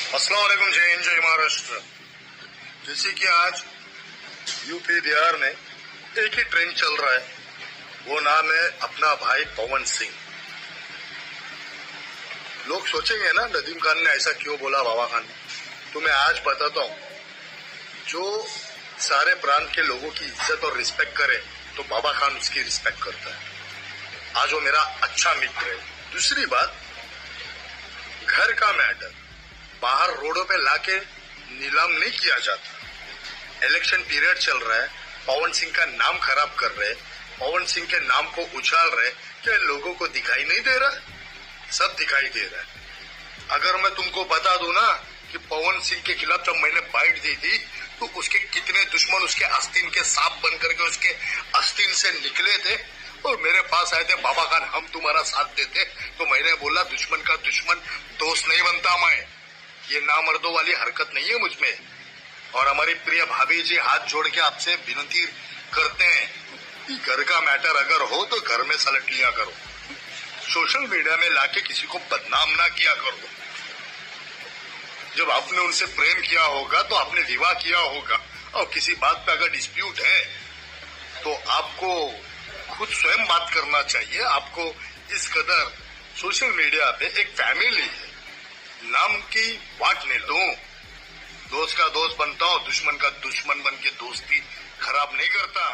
अस्सलाम वालेकुम, जय हिंद, जय महाराष्ट्र। जैसे कि आज यूपी बिहार में एक ही ट्रेंड चल रहा है, वो नाम है अपना भाई पवन सिंह। लोग सोचेंगे ना नदीम खान ने ऐसा क्यों बोला, बाबा खान ने। तो मैं आज बताता हूँ, जो सारे प्रांत के लोगों की इज्जत और रिस्पेक्ट करे तो बाबा खान उसकी रिस्पेक्ट करता है। आज वो मेरा अच्छा मित्र है। दूसरी बात, घर का मैटर बाहर रोडों पे लाके नीलाम नहीं किया जाता। इलेक्शन पीरियड चल रहा है, पवन सिंह का नाम खराब कर रहे, पवन सिंह के नाम को उछाल रहे। क्या लोगों को दिखाई नहीं दे रहा? सब दिखाई दे रहा है। अगर मैं तुमको बता दूं ना कि पवन सिंह के खिलाफ जब मैंने बाइट दी थी तो उसके कितने दुश्मन उसके आस्तीन के सांप बन करके उसके आस्तीन से निकले थे और मेरे पास आए थे, बाबा खान हम तुम्हारा साथ देते। तो मैंने बोला दुश्मन का दुश्मन दोस्त नहीं बनता मैं। ये नामर्दों वाली हरकत नहीं है मुझमें। और हमारी प्रिय भाभी जी हाथ जोड़ के आपसे विनती करते हैं कि घर का मैटर अगर हो तो घर में सलट लिया करो, सोशल मीडिया में लाके किसी को बदनाम ना किया करो। जब आपने उनसे प्रेम किया होगा तो आपने विवाह किया होगा, और किसी बात पे अगर डिस्प्यूट है तो आपको खुद स्वयं बात करना चाहिए। आपको इस कदर सोशल मीडिया पे एक फैमिली है नाम की बात नहीं दो। दोस्त का दोस्त बनता हूँ, दुश्मन का दुश्मन बन के दोस्ती खराब नहीं करता।